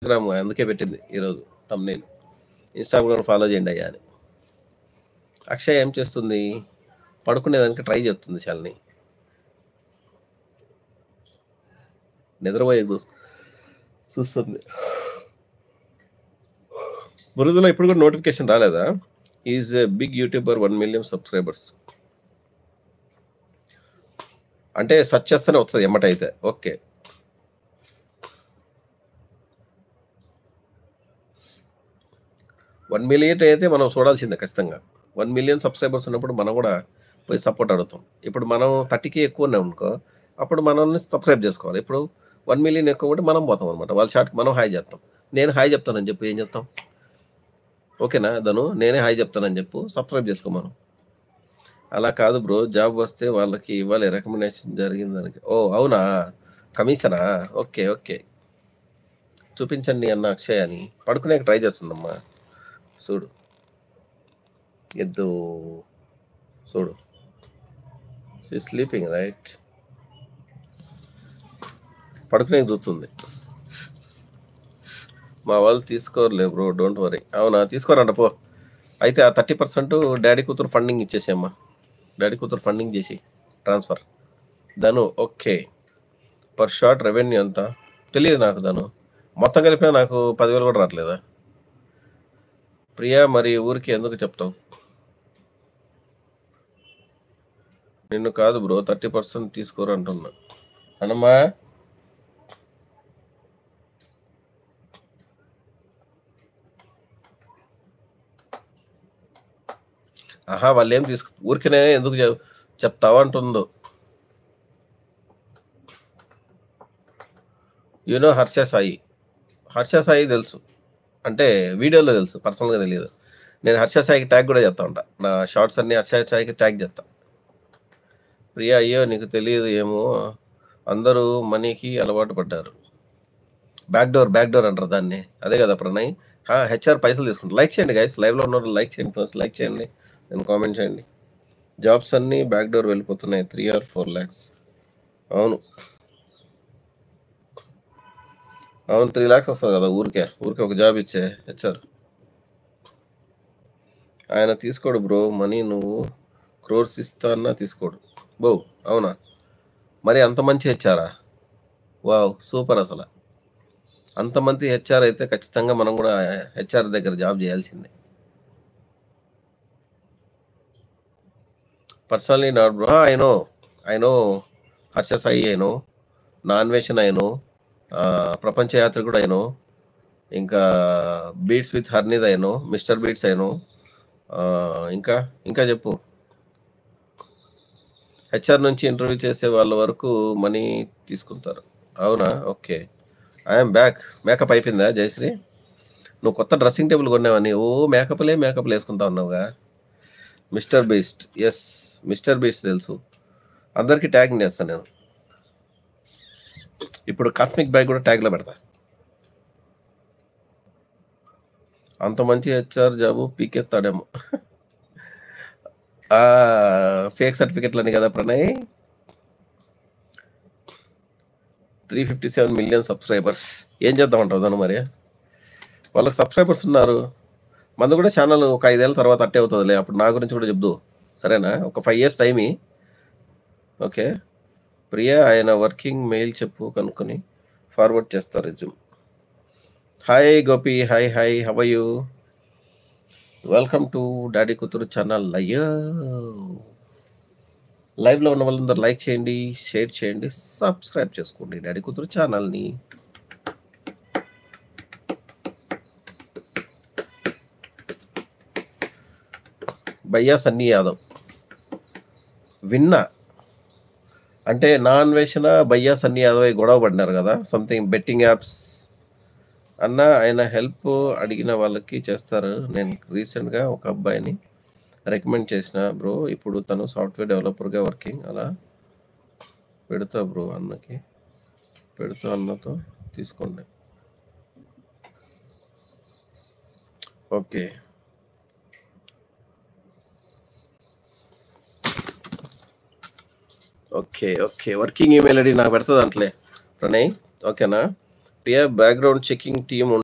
Instagram అందుకే పెట్టింది ఈరోజు థంబ్‌నెయిల్. ఇన్‌స్టాగ్రామ్ ఫాలో చేయండి అయ్యా అని. అక్షయ్ ఏం చేస్తుంది? పడుకునేదానికి ట్రై చేస్తుంది శాలిని. నిద్రపోయేకి చూస్తుంది. బురుజులో ఇప్పుడు కూడా నోటిఫికేషన్ రాలేదా? Is a big YouTuber 1 million subscribers. అంటే సెర్చ్ చేస్తేనే వస్తది ఎమ్మటైతే. ఓకే. వన్ మిలియన్ అయితే మనం చూడాల్సిందే ఖచ్చితంగా. 1 మిలియన్ సబ్స్క్రైబర్స్ ఉన్నప్పుడు మనం కూడా పోయి సపోర్ట్ అడుగుతాం. ఇప్పుడు మనం 30కి ఎక్కువ ఉన్నామనుకో, అప్పుడు మనల్ని సబ్స్క్రైబ్ చేసుకోవాలి. ఇప్పుడు 1 మిలియన్ ఎక్కువ ఉంటే మనం పోతాం అనమాట. వాళ్ళ చాట్‌కి మనం హాయ్ చెప్తాం. నేను హాయ్ చెప్తానని చెప్పు ఏం చెప్తాం? ఓకేనా ధను? నేనే హాయ్ చెప్తానని చెప్పు. సబ్స్క్రైబ్ చేసుకోమను. అలా కాదు బ్రో. జాబ్ వస్తే వాళ్ళకి ఇవ్వాలి రికమెండేషన్ జరిగిందానికి. ఓహ్! అవునా? కమిషనా? ఓకే. ఓకే. చూపించండి అన్న అక్షయ్ అని. పడుకునేకి ట్రై చేస్తుందమ్మా. చూడు. ఎద్దు. చూడు. She is sleeping right? పడుకునేకి చూస్తుంది. మా వాళ్ళు తీసుకోరులే బ్రో. Don't worry. అవునా? తీసుకోరంట పో. అయితే ఆ 30% డ్యాడీ కూతురు ఫండింగ్ ఇచ్చేసేయమ్మా. డ్యాడీ కూతురు ఫండింగ్ చేసేయి. ట్రాన్స్‌ఫర్. ధను ఓకే. పర్ షాట్ రెవెన్యూ ఎంత? తెలీదు నాకు ధను. మొత్తం కలిపినా నాకు 10,000 కూడా రాట్లేదా? ప్రియా మరి ఊరికి ఎందుకు చెప్తావు? నిన్ను కాదు బ్రో 30% తీసుకోరు అంటున్నా. అనమ్మా ఆహా! వాళ్ళేం ఊరికనే ఎందుకు చెప్తావు అంటుందో. You know Harsha Sai. హర్ష సాయి తెలుసు. అంటే వీడియోలో తెలుసు. పర్సనల్‌గా తెలీదు. నేను హర్ష సాయికి ట్యాగ్ కూడా చేస్తా ఉంటా. నా షార్ట్స్ అన్నీ హర్ష సాయికి ట్యాగ్ చేస్తా. ప్రియా అయ్యో! నీకు తెలియదు ఏమో అందరూ మనీకి అలవాటు పడ్డారు. బ్యాక్ డోర్ అంటారు దాన్ని. అదే కదా ప్రణయ్? హెచ్ఆర్ పైసలు తీసుకుంటారు. లైక్ చేయండి గైస్. లైవ్‌లో ఉన్నోళ్ళు లైక్ చేయండి ఫస్ట్. లైక్ చేయండి. దెన్ కామెంట్ చేయండి. జాబ్స్ అన్నీ బ్యాక్ డోర్ వెళ్ళిపోతున్నాయి. 3 ఆర్ 4 లాక్స్. అవును. అవును 3 లాక్స్ వస్తది కదా ఊరికే. ఊరికే ఒక జాబ్ ఇచ్చే హెచ్ఆర్. ఆయన తీసుకోడు బ్రో. మనీ నువ్వు క్రోర్స్ ఇస్తా అన్నా తీసుకోడు. బో అవునా? మరి అంత మంచి హెచ్ఆరా? వావ్! సూపర్ అసల. అంత మంచి హెచ్ఆర్ అయితే ఖచ్చితంగా మనం కూడా హెచ్ఆర్ దగ్గర జాబ్ చేయాల్సిందే. Personally not bro. I know Harsha Sai I know. నాన్వేషన్ ఐ నో. ప్రపంచ యాత్రికుడు ఐ నో. ఇంకా beats with Harnidh I know. Mister బీట్స్ ఐ నో. ఇంకా ఇంకా చెప్పు. హెచ్ఆర్ నుంచి ఇంటర్వ్యూ చేసే వాళ్ళ వరకు మనీ తీసుకుంటారు. అవునా? ఓకే. I'm back. మేకప్ అయిపోయిందా జయశ్రీ? నువ్వు కొత్త డ్రెస్సింగ్ టేబుల్ కొన్నావని ఓ మేకప్‌లే ఏసుకుంటా ఉన్నావుగా. Mister Beast. Yes. Mister Beast తెలుసు. అందరికి ట్యాగింగ్ చేస్తా నేను. ఇప్పుడు కాస్మిక్ బ్యాగ్ కూడా ట్యాగ్‌లో పెడతా. అంత మంచి హెచ్ఆర్ జాబు పీకేస్తాడేమో. ఫేక్ సర్టిఫికెట్లని కదా ప్రణయ్. 357 million subscribers. ఏం చేద్దామంటావు ధను మరి? వాళ్ళకి సబ్స్క్రైబర్స్ ఉన్నారు. మనది కూడా ఛానల్ ఒక 5 ఏళ్ల తర్వాత అట్టే అవుతదిలే. అప్పుడు నా గురించి కూడా చెప్దువు. సరేనా? ఒక 5 ఇయర్స్ టైమ్ ఇయ్యి. ఓకే. ప్రియా ఆయన వర్కింగ్ మెయిల్ చెప్పు కనుక్కొని ఫార్వర్డ్ చేస్తా resume. Hi Gopi. Hi. How are you? Welcome to daddy కూతురు ఛానల్. అయ్యో! లైవ్‌లో ఉన్న వాళ్ళందరూ లైక్ చేయండి, షేర్ చేయండి, సబ్స్క్రైబ్ చేసుకోండి డాడీ కూతురు ఛానల్‌ని. భయ్యా సన్నీ యాదవ్. విన్నా. అంటే నా అన్వేషణ భయ్యా సన్నీ యాదవ్ గొడవ పడినారు కదా! సంథింగ్ బెట్టింగ్ యాప్స్ అన్న ఆయన హెల్ప్ అడిగిన వాళ్ళకి చేస్తారు. నేను రీసెంట్‌గా ఒక అబ్బాయిని రికమెండ్ చేసిన బ్రో. ఇప్పుడు తను సాఫ్ట్‌వేర్ డెవలపర్‌గా వర్కింగ్. అలా పెడతా బ్రో అన్నకి. పెడతా అన్నతో తీసుకోండి. Okay. Okay. Working email ID నాకు పెడతదంటలే ప్రణయ్. ఓకేనా? Background checking team